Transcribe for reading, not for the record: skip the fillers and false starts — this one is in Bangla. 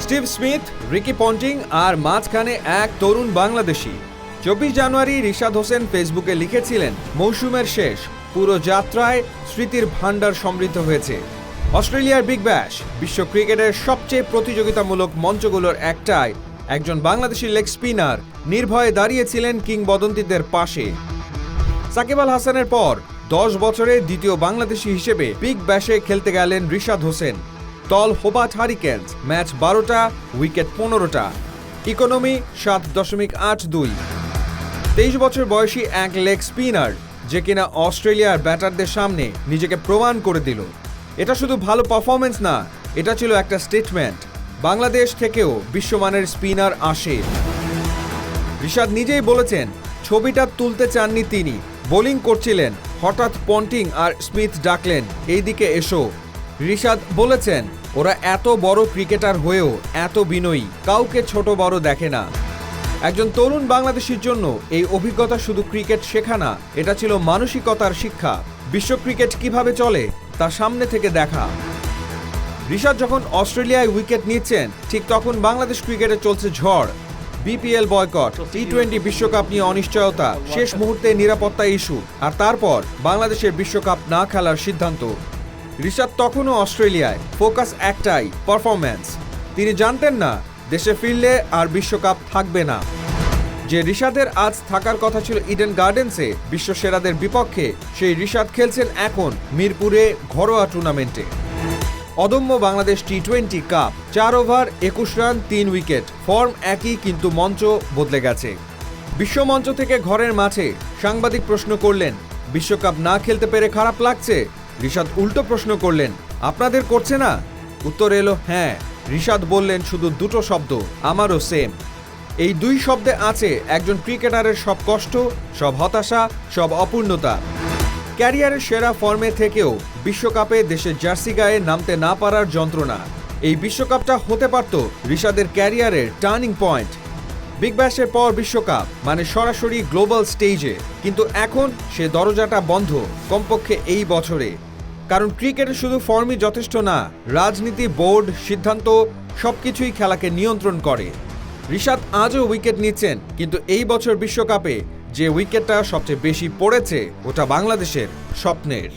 স্টিভ স্মিথ, রিকি পন্টিং আর মাঝখানে এক তরুণ বাংলাদেশি। 24 জানুয়ারি রিশাদ হোসেন ফেসবুকে লিখেছিলেন, মৌসুমের শেষ, পুরো যাত্রায় স্মৃতির ভান্ডার সমৃদ্ধ হয়েছে। অস্ট্রেলিয়ার বিগ ব্যাশ, বিশ্ব ক্রিকেটের সবচেয়ে প্রতিযোগিতামূলক মঞ্চগুলোর একটায় একজন বাংলাদেশি লেগ স্পিনার নির্ভয়ে দাঁড়িয়েছিলেন কিংবদন্তিদের পাশে। সাকিব আল হাসানের পর 10 বছরে দ্বিতীয় বাংলাদেশি হিসেবে বিগ ব্যাশে খেলতে গেলেন রিশাদ হোসেন। দল হোবার্ট হারিকেনস, ম্যাচ 12টা, উইকেট 15টা, ইকোনমি 7.82। 23 বছর বয়সী এক লেগ স্পিনার যে কিনা অস্ট্রেলিয়ার ব্যাটারদের সামনে নিজেকে প্রমাণ করে দিল। এটা শুধু ভালো পারফরমেন্স না, এটা ছিল একটা স্টেটমেন্ট। বাংলাদেশ থেকেও বিশ্বমানের স্পিনার আসে। রিশাদ নিজেই বলেছেন, ছবিটা তুলতে চাননি তিনি, বোলিং করছিলেন, হঠাৎ পন্টিং আর স্মিথ ডাকলেন, এইদিকে এসো। রিশাদ বলেছেন, ওরা এত বড় ক্রিকেটার হয়েও এত বিনয়ী, কাউকে ছোট বড় দেখে না। একজন তরুণ বাংলাদেশির জন্য এই অভিজ্ঞতা শুধু ক্রিকেট শেখা না, এটা ছিল মানসিকতার শিক্ষা। বিশ্ব ক্রিকেট কিভাবে চলে তা সামনে থেকে দেখা। রিশাদ যখন অস্ট্রেলিয়ায় উইকেট নিচ্ছেন, ঠিক তখন বাংলাদেশ ক্রিকেটে চলছে ঝড়। বিপিএল বয়কট, টি-20 বিশ্বকাপ নিয়ে অনিশ্চয়তা, শেষ মুহূর্তে নিরাপত্তা ইস্যু, আর তারপর বাংলাদেশের বিশ্বকাপ না খেলার সিদ্ধান্ত। রিশাদ তখনও অস্ট্রেলিয়ায়, ফোকাস একটাই, পারফরম্যান্স। তিনি জানতেন না দেশে ফিরলে আর বিশ্বকাপ থাকবে না। যে রিশাদের আজ থাকার কথা ছিল ইডেন গার্ডেন্সে বিশ্বসেরাদের বিপক্ষে, সেই রিশাদ খেলছেন এখন মিরপুরে ঘরোয়া টুর্নামেন্টে। অদম্য বাংলাদেশ টি-20 cup, 4 over 21 run 3 wicket, form একই কিন্তু মঞ্চ বদলে গেছে। বিশ্বমঞ্চ থেকে ঘরের মাঠে সাংবাদিক প্রশ্ন করলেন, বিশ্বকাপ না খেলতে পেরে খারাপ লাগছে? রিশাদ উল্টো প্রশ্ন করলেন, আপনাদের করছে না? উত্তর এলো হ্যাঁ। রিশাদ বললেন শুধু দুটো শব্দ, আমারও সেম। এই দুই শব্দে আছে একজন ক্রিকেটারের সব কষ্ট, সব হতাশা, সব অপূর্ণতা। ক্যারিয়ারের সেরা ফর্মে থেকেও বিশ্বকাপে দেশের জার্সি গায়ে নামতে না পারার যন্ত্রণা। এই বিশ্বকাপটা হতে পারত রিশাদের ক্যারিয়ারের টার্নিং পয়েন্ট। বিগ ব্যাশের পর বিশ্বকাপ মানে সরাসরি গ্লোবাল স্টেজে, কিন্তু এখন সে দরজাটা বন্ধ, কমপক্ষে এই বছরে। কারণ ক্রিকেটে শুধু ফর্মই যথেষ্ট না, রাজনীতি, বোর্ড, সিদ্ধান্ত সবকিছুই খেলাকে নিয়ন্ত্রণ করে। রিশাদ আজও উইকেট নিচ্ছেন, কিন্তু এই বছর বিশ্বকাপে যে উইকেটটা সবচেয়ে বেশি পড়েছে ওটা বাংলাদেশের স্বপ্নের।